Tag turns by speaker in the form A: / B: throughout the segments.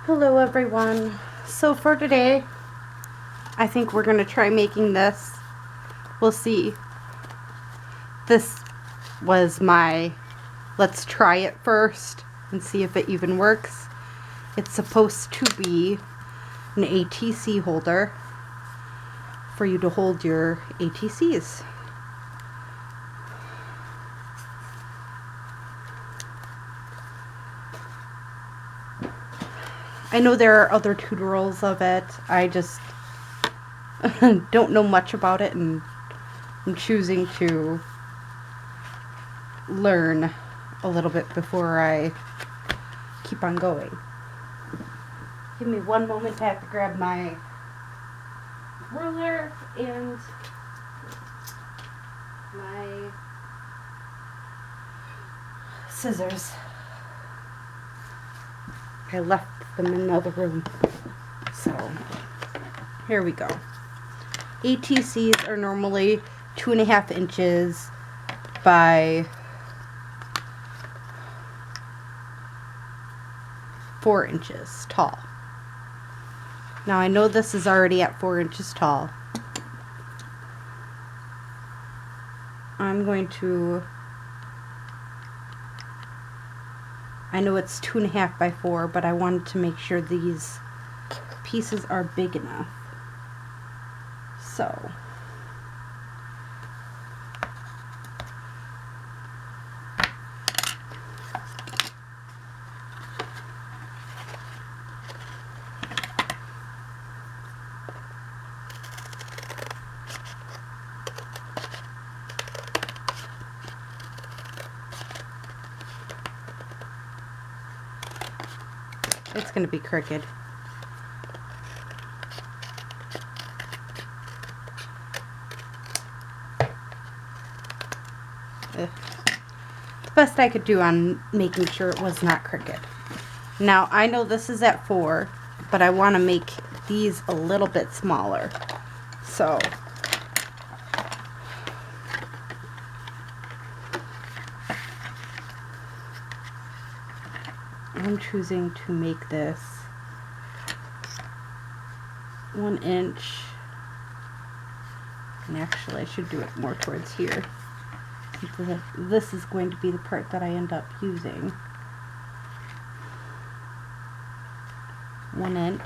A: Hello everyone. So for today, I think we're going to try making this. We'll see. This was my let's try it first and see if it even works. It's supposed to be an ATC holder for you to hold your ATCs. I know there are other tutorials of it. I just don't know much about it, and I'm choosing to learn a little bit before I keep on going. Give me one moment. I have to grab my ruler and my scissors. I left them in the other room. So, here we go. ATCs are normally 2.5 inches by 4 inches tall. Now I know this is already at 4 inches tall. I know it's 2.5 by 4, but I wanted to make sure these pieces are big enough. So, it's going to be crooked. Best I could do on making sure it was not crooked. Now I know this is at 4, but I want to make these a little bit smaller. So I'm choosing to make this 1 inch, and actually I should do it more towards here. This is going to be the part that I end up using. 1 inch,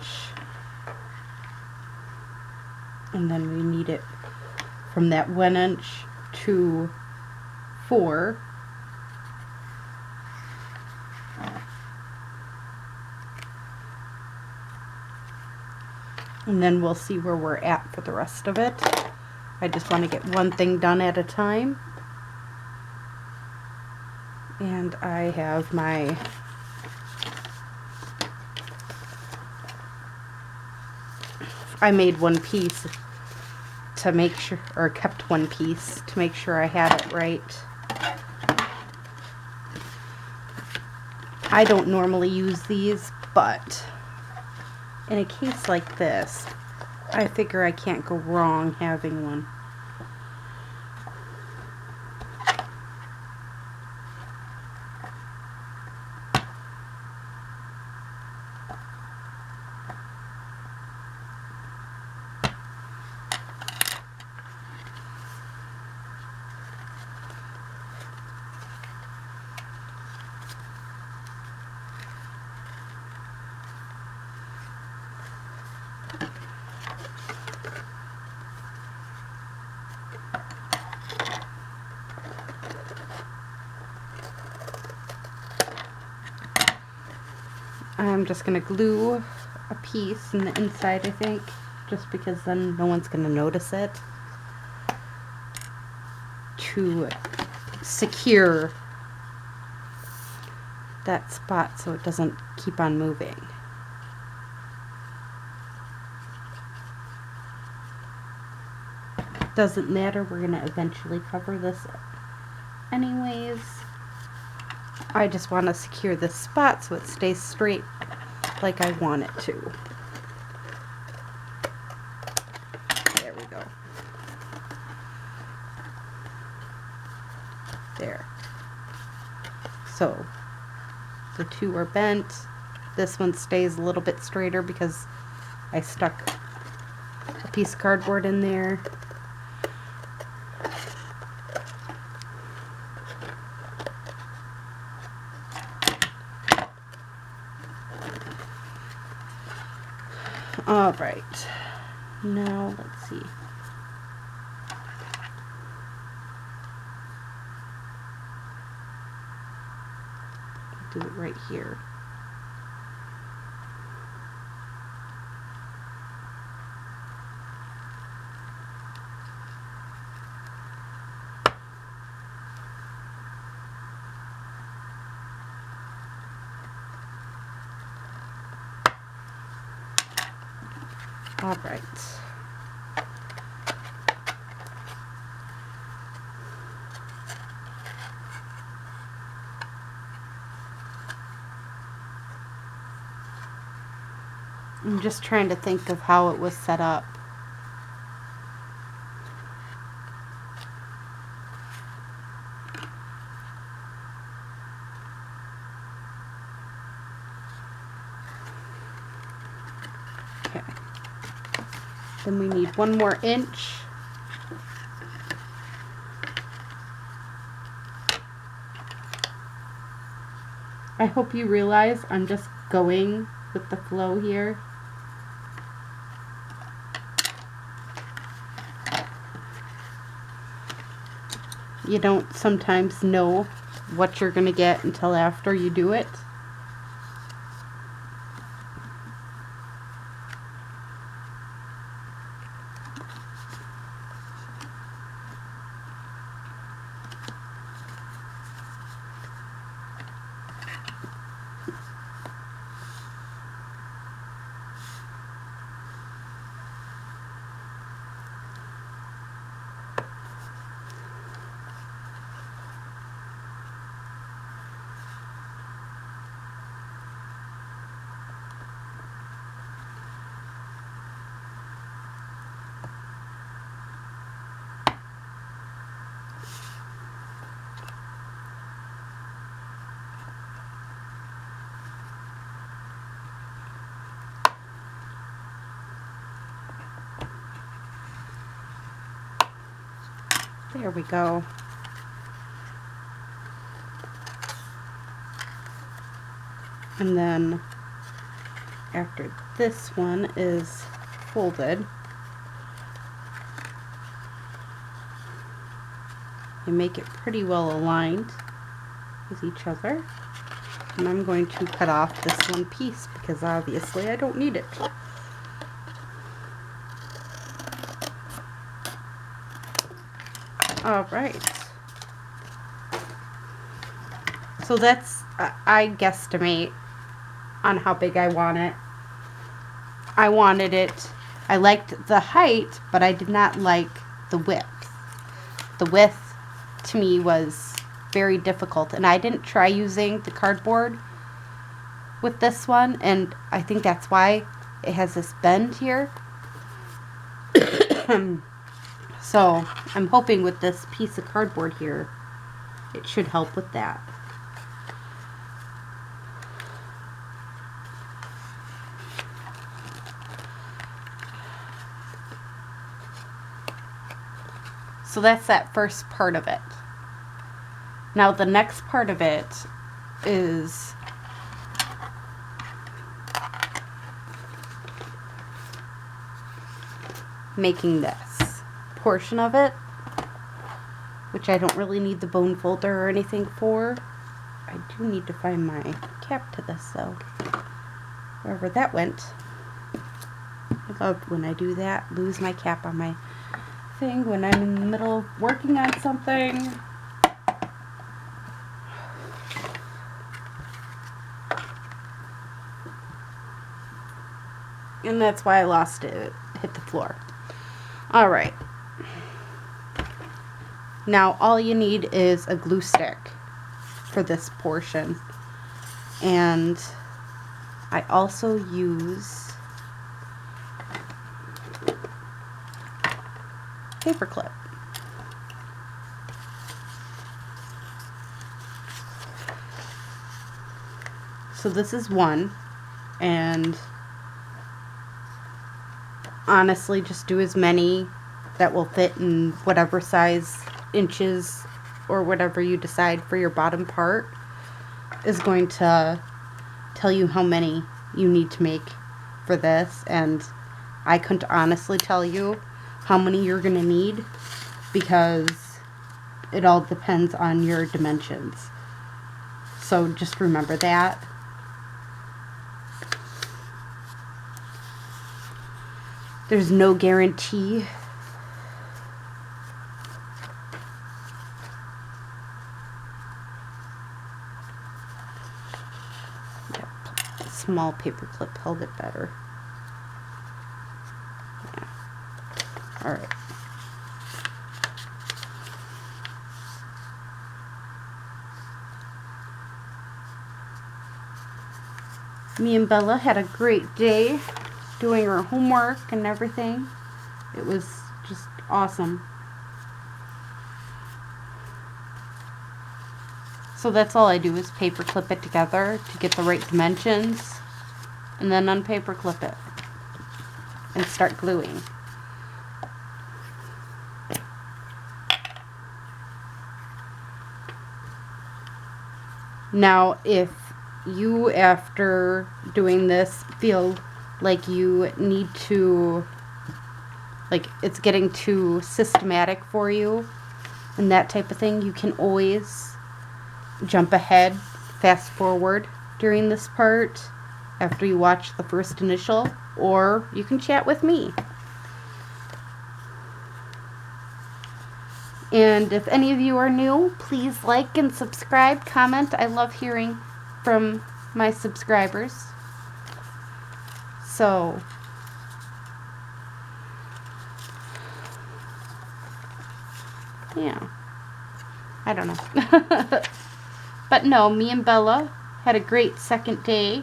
A: and then we need it from that 1 inch to 4. And then we'll see where we're at for the rest of it. I just want to get one thing done at a time. And I have I made one piece to make sure, or kept one piece to make sure I had it right. I don't normally use these, but in a case like this, I figure I can't go wrong having one. I'm just going to glue a piece in the inside, I think, just because then no one's going to notice it, to secure that spot so it doesn't keep on moving. Doesn't matter, we're going to eventually cover this anyways. I just want to secure this spot so it stays straight like I want it to. There we go. There. So the two are bent, this one stays a little bit straighter because I stuck a piece of cardboard in there. All right, now let's see. Do it right here. All right. I'm just trying to think of how it was set up. Okay. Then we need 1 more inch. I hope you realize I'm just going with the flow here. You don't sometimes know what you're going to get until after you do it. There we go. And then after this one is folded, you make it pretty well aligned with each other. And I'm going to cut off this one piece because obviously I don't need it. All right. So that's, I guesstimate on how big I want it. I wanted it, I liked the height, but I did not like the width. The width to me was very difficult, and I didn't try using the cardboard with this one, and I think that's why it has this bend here. So I'm hoping with this piece of cardboard here, it should help with that. So that's that first part of it. Now the next part of it is making this portion of it, which I don't really need the bone folder or anything for. I do need to find my cap to this though. Wherever that went. I love when I do that, lose my cap on my thing when I'm in the middle of working on something. And that's why I lost it. It hit the floor. Alright. Now all you need is a glue stick for this portion. And I also use paper clip. So this is one. and honestly just do as many that will fit in whatever size inches or whatever you decide for your bottom part is going to tell you how many you need to make for this. And I couldn't honestly tell you how many you're going to need because it all depends on your dimensions. So just remember that. There's no guarantee. Yep. Small paper clip held it better. Yeah. All right. Me and Bella had a great day doing her homework and everything. It was just awesome. So that's all I do is paper clip it together to get the right dimensions, and then unpaper clip it and start gluing. Now, if you, after doing this, feel like you need to, like it's getting too systematic for you and that type of thing, you can always jump ahead, fast forward during this part after you watch the first initial, or you can chat with me. And if any of you are new, please like and subscribe, comment. I love hearing from my subscribers. So, yeah, I don't know. But no, me and Bella had a great second day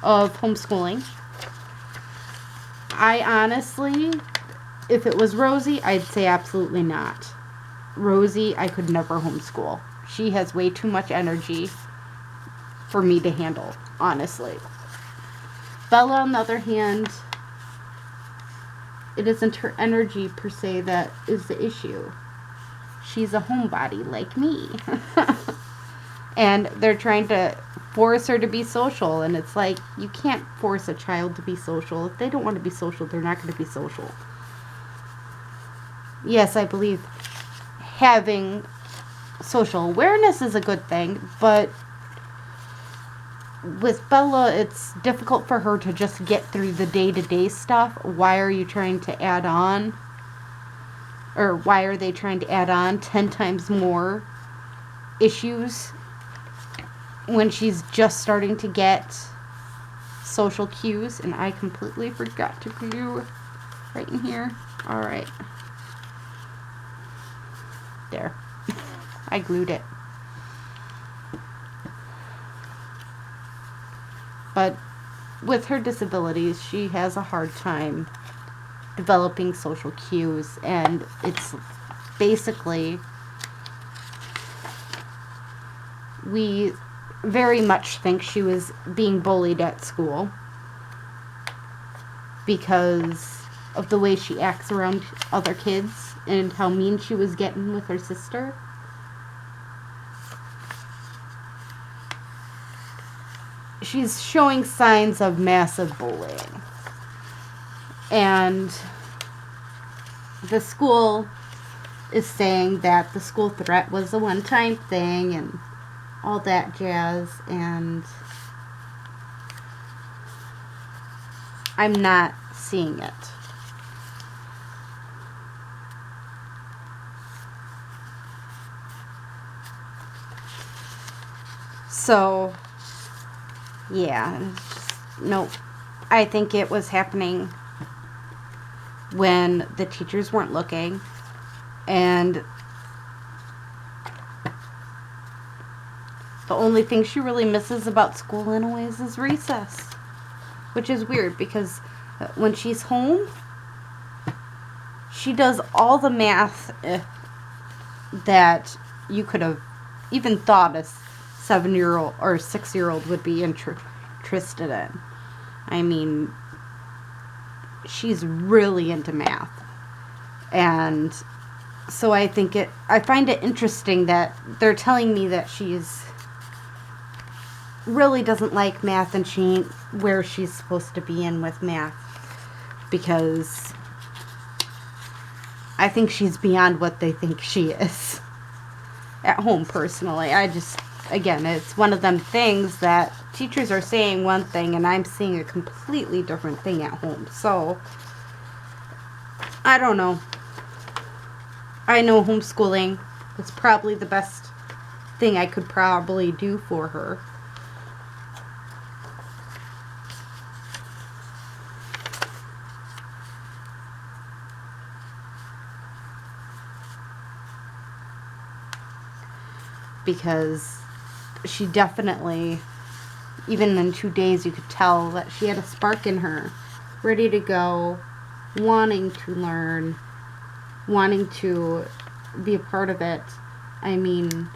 A: of homeschooling. I honestly, if it was Rosie, I'd say absolutely not. Rosie, I could never homeschool. She has way too much energy for me to handle, honestly. Bella, on the other hand, it isn't her energy per se that is the issue. She's a homebody like me. And they're trying to force her to be social, and it's like, you can't force a child to be social. If they don't want to be social, they're not going to be social. Yes, I believe having social awareness is a good thing, but with Bella, it's difficult for her to just get through the day-to-day stuff. Why are you trying to add on? Or why are they trying to add on 10 times more issues when she's just starting to get social cues? And I completely forgot to glue right in here. Alright. There. I glued it. But with her disabilities, she has a hard time developing social cues, and it's basically, we very much think she was being bullied at school because of the way she acts around other kids and how mean she was getting with her sister. She's showing signs of massive bullying. And the school is saying that the school threat was a one-time thing and all that jazz, and I'm not seeing it. So, yeah, nope. I think it was happening when the teachers weren't looking, and the only thing she really misses about school anyways is recess, which is weird because when she's home, she does all the math that you could have even thought a 7-year-old or 6-year-old would be interested in. I mean, she's really into math. And so I find it interesting that they're telling me that she's really doesn't like math and she ain't where she's supposed to be in with math, because I think she's beyond what they think she is at home. Personally, again, it's one of them things that teachers are saying one thing and I'm seeing a completely different thing at home. So I don't know. I know homeschooling is probably the best thing I could probably do for her. Because she definitely, even in 2 days, you could tell that she had a spark in her, ready to go, wanting to learn, wanting to be a part of it. I mean,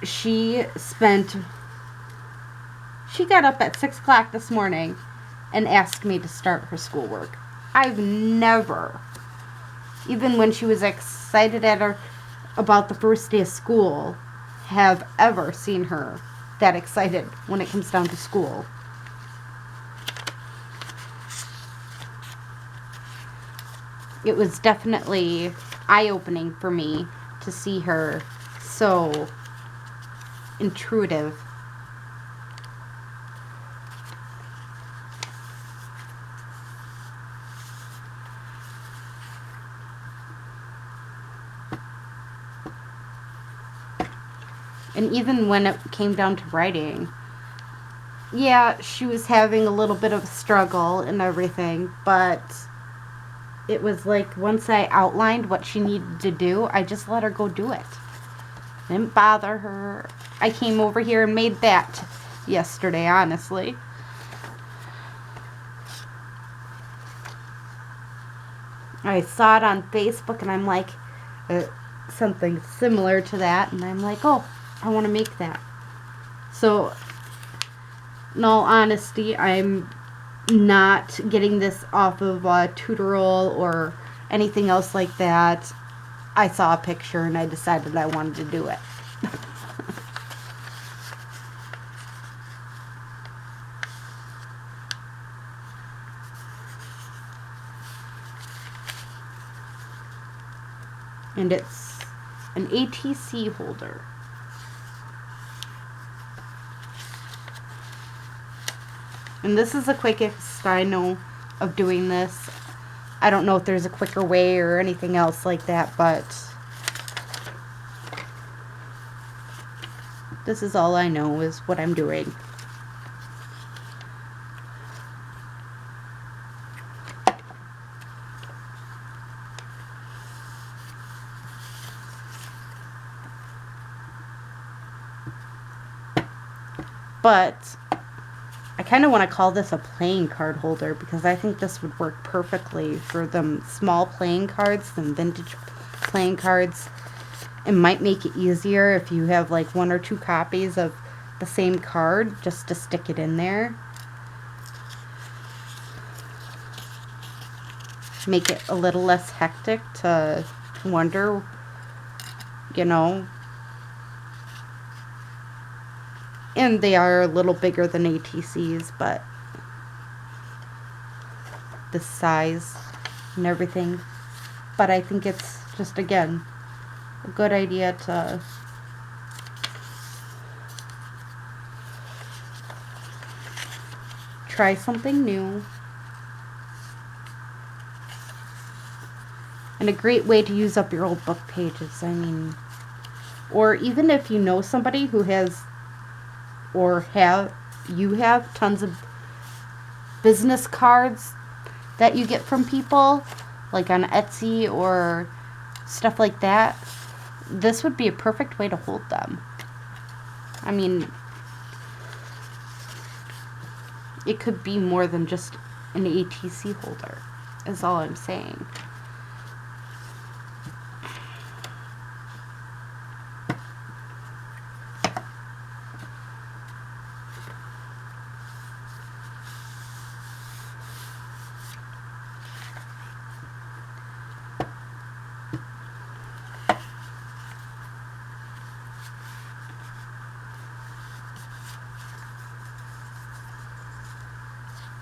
A: she got up at 6 o'clock this morning and asked me to start her schoolwork. I've never, even when she was excited about the first day of school, have ever seen her that excited when it comes down to school. It was definitely eye-opening for me to see her so intuitive. And even when it came down to writing, yeah, she was having a little bit of a struggle and everything, but it was like once I outlined what she needed to do, I just let her go do it. Didn't bother her. I came over here and made that yesterday, honestly. I saw it on Facebook and I'm like, something similar to that, and I'm like, oh, I want to make that. So, in all honesty, I'm not getting this off of Tutorial or anything else like that. I saw a picture and I decided I wanted to do it. And it's an ATC holder. And this is the quickest I know of doing this. I don't know if there's a quicker way or anything else like that, but this is all I know is what I'm doing. But I kind of want to call this a playing card holder because I think this would work perfectly for them small playing cards, them vintage playing cards. It might make it easier if you have like 1 or 2 copies of the same card just to stick it in there. Make it a little less hectic to wonder, you know. And they are a little bigger than ATCs, but the size and everything. But I think it's just, again, a good idea to try something new. And a great way to use up your old book pages. I mean, or even if you know somebody who has, or you have tons of business cards that you get from people, like on Etsy or stuff like that, this would be a perfect way to hold them. I mean, it could be more than just an ATC holder, is all I'm saying.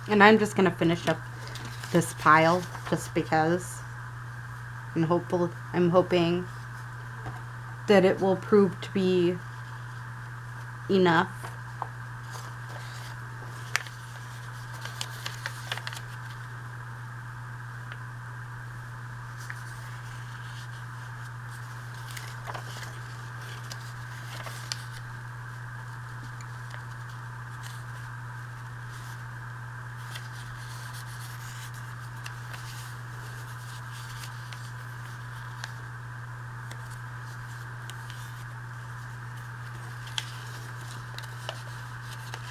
A: And I'm just going to finish up this pile just because. And I'm hoping that it will prove to be enough.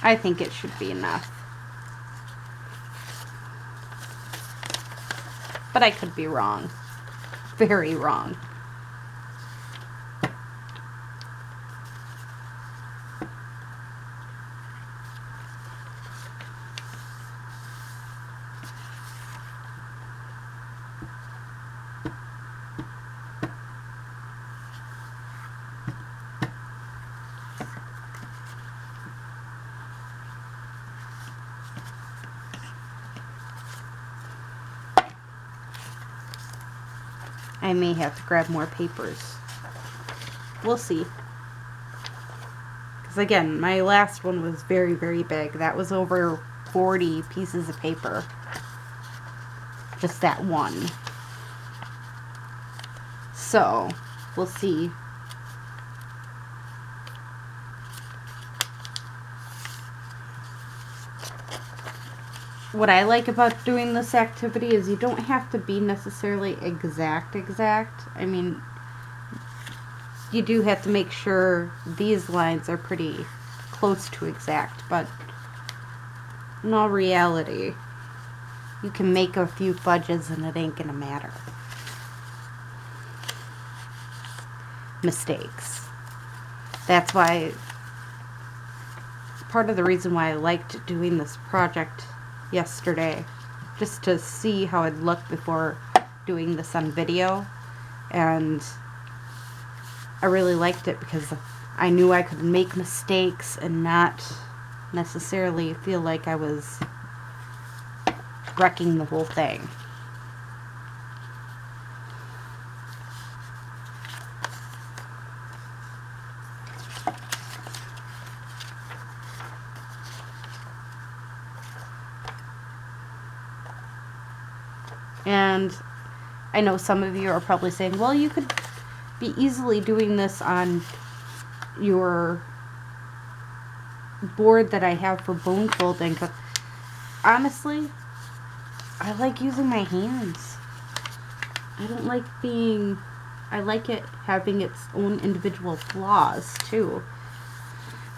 A: I think it should be enough. But I could be wrong. Very wrong. I may have to grab more papers. We'll see. Because again, my last one was very, very big. That was over 40 pieces of paper. Just that one. So, we'll see. What I like about doing this activity is you don't have to be necessarily exact. I mean, you do have to make sure these lines are pretty close to exact, but in all reality, you can make a few fudges and it ain't gonna matter. Mistakes. That's why, part of the reason why I liked doing this project yesterday, just to see how it looked before doing this on video, and I really liked it because I knew I could make mistakes and not necessarily feel like I was wrecking the whole thing. And I know some of you are probably saying, well, you could be easily doing this on your board that I have for bone folding, but honestly, I like using my hands. I don't like I like it having its own individual flaws too.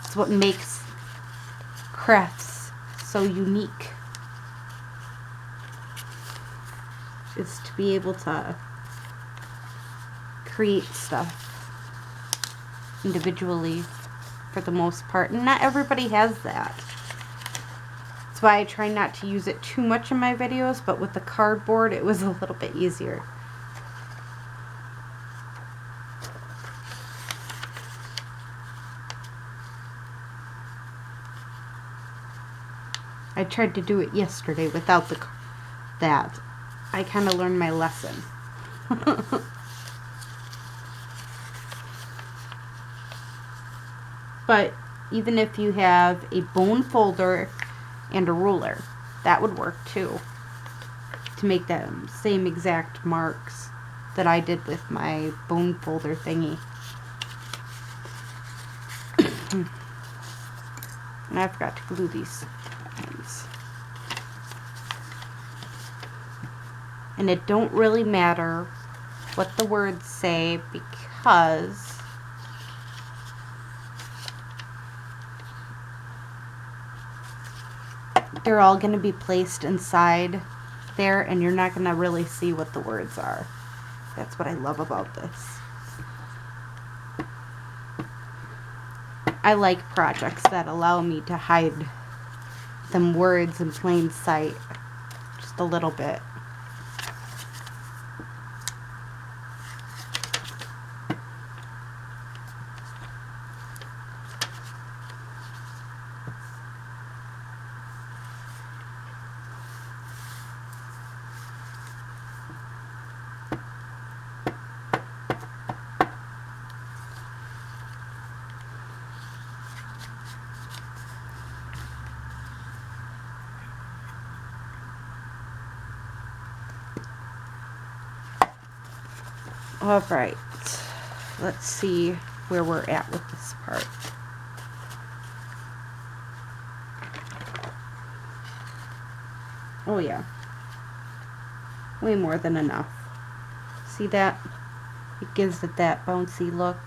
A: It's what makes crafts so unique. Is to be able to create stuff individually for the most part, and not everybody has that. That's why I try not to use it too much in my videos, but with the cardboard it was a little bit easier. I tried to do it yesterday without that. I kind of learned my lesson. But even if you have a bone folder and a ruler, that would work too, to make the same exact marks that I did with my bone folder thingy. And I forgot to glue these things. And it don't really matter what the words say because they're all going to be placed inside there and you're not going to really see what the words are. That's what I love about this. I like projects that allow me to hide them words in plain sight just a little bit. All right, let's see where we're at with this part. Oh yeah, way more than enough. See that? It gives it that bouncy look.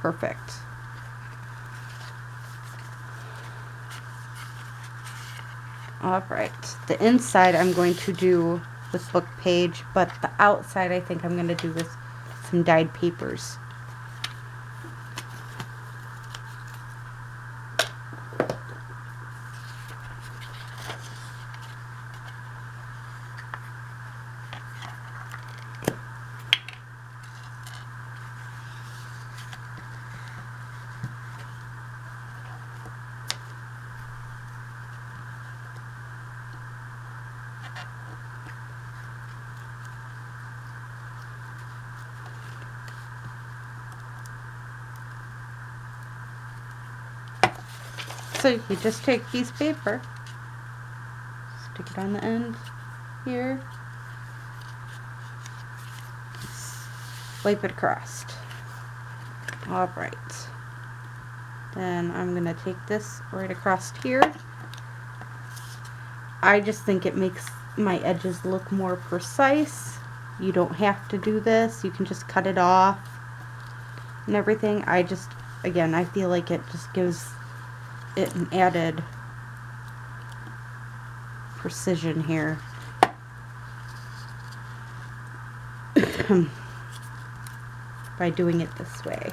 A: Perfect. All right, the inside I'm going to do with book page, but the outside I think I'm going to do with some dyed papers. So you just take a piece of paper, stick it on the end here, wipe it across. All right. Then I'm going to take this right across here. I just think it makes my edges look more precise. You don't have to do this. You can just cut it off and everything. Again, I feel like it just gives it an added precision here. By doing it this way.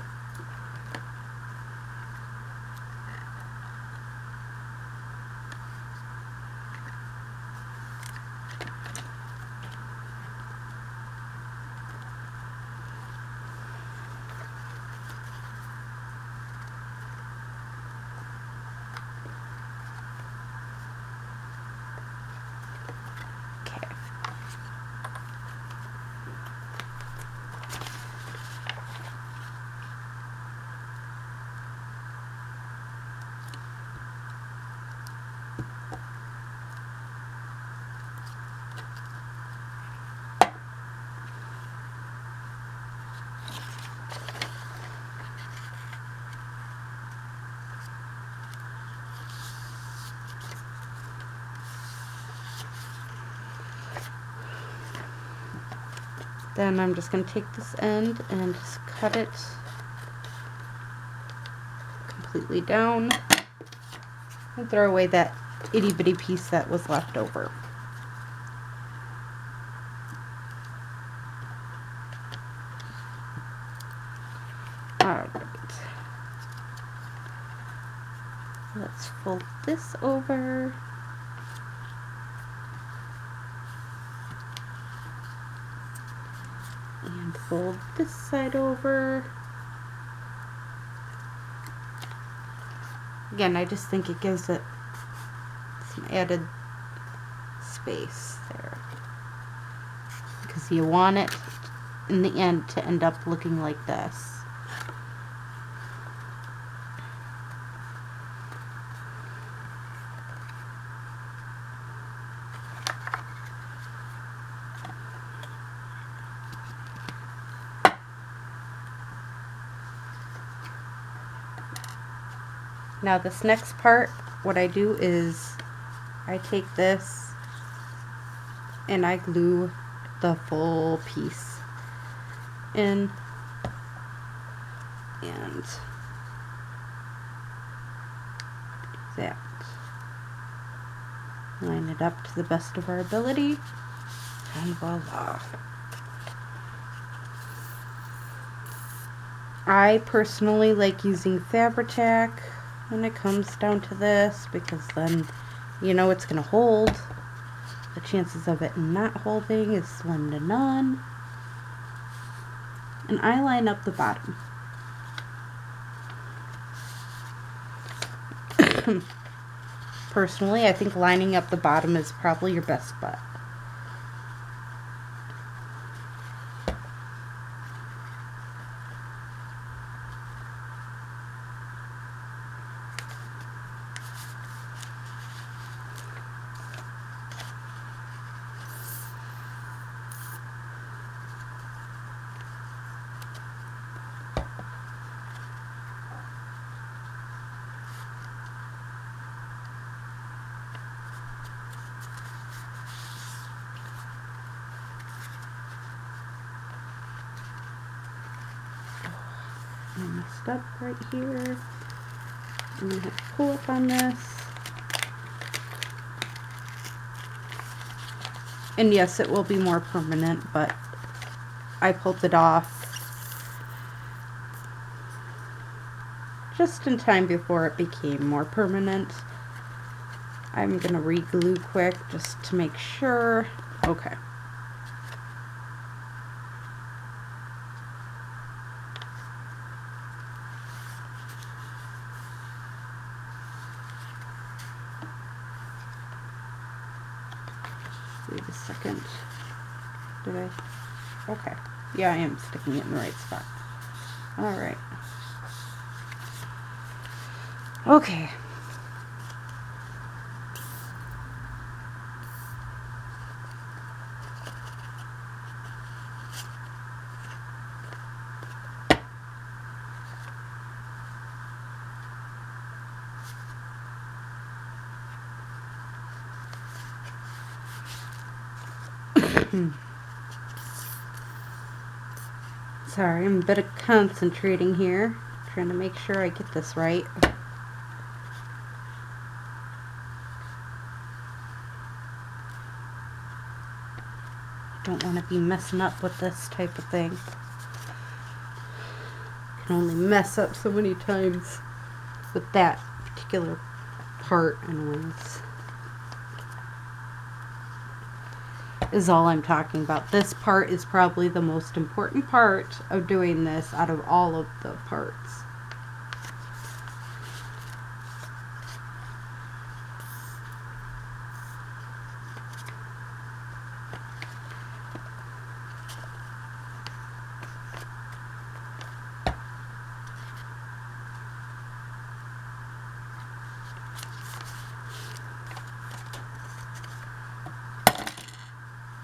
A: Then I'm just going to take this end and just cut it completely down and throw away that itty bitty piece that was left over. Alright. Let's fold this over. And fold this side over. Again, I just think it gives it some added space there. Because you want it in the end to end up looking like this. Now this next part, what I do is I take this and I glue the full piece in and that. Line it up to the best of our ability and voila. I personally like using Fabri-Tac when it comes down to this because then you know it's going to hold. The chances of it not holding is slim to none. And I line up the bottom. Personally, I think lining up the bottom is probably your best bet. messed up right here. I'm going to have to pull up on this. And yes, it will be more permanent, but I pulled it off just in time before it became more permanent. I'm going to re-glue quick just to make sure. Okay. Wait a second. Did I? Okay. Yeah, I am sticking it in the right spot. Alright. Okay. Sorry, I'm a bit of concentrating here, trying to make sure I get this right. Don't want to be messing up with this type of thing. Can only mess up so many times with that particular part, anyways. Is all I'm talking about. This part is probably the most important part of doing this out of all of the parts.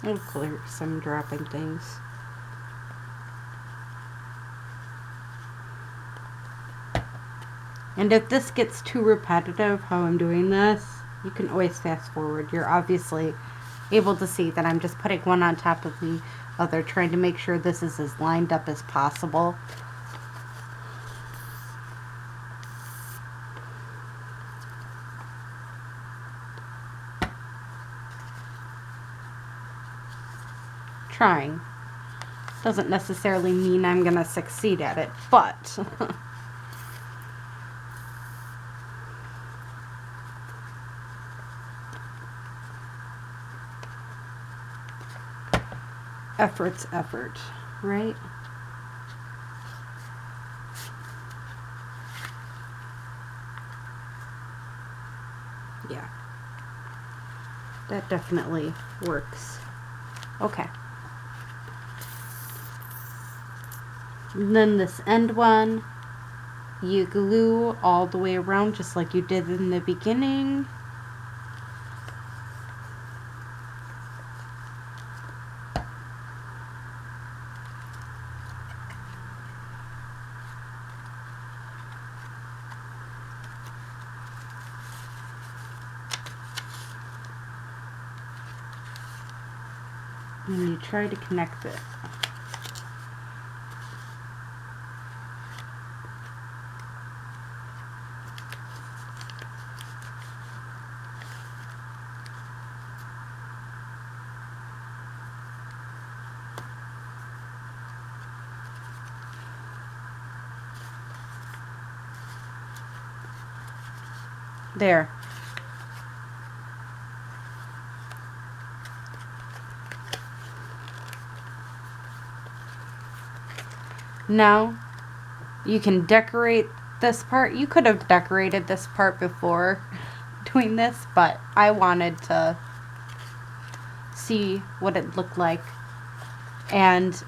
A: Of course, I'm dropping things. And if this gets too repetitive, how I'm doing this, you can always fast forward. You're obviously able to see that I'm just putting one on top of the other, trying to make sure this is as lined up as possible. Trying. Doesn't necessarily mean I'm gonna succeed at it, but effort's effort, right? Yeah. That definitely works. Okay. And then this end one, you glue all the way around just like you did in the beginning. And you try to connect it. There. Now you can decorate this part. You could have decorated this part before doing this, but I wanted to see what it looked like. And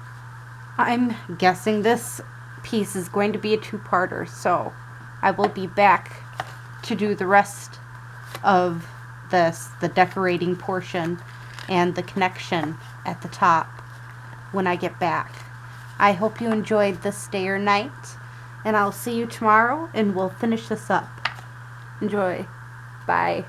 A: I'm guessing this piece is going to be a two-parter, so I will be back to do the rest of this, the decorating portion and the connection at the top when I get back. I hope you enjoyed this day or night, and I'll see you tomorrow and we'll finish this up. Enjoy. Bye.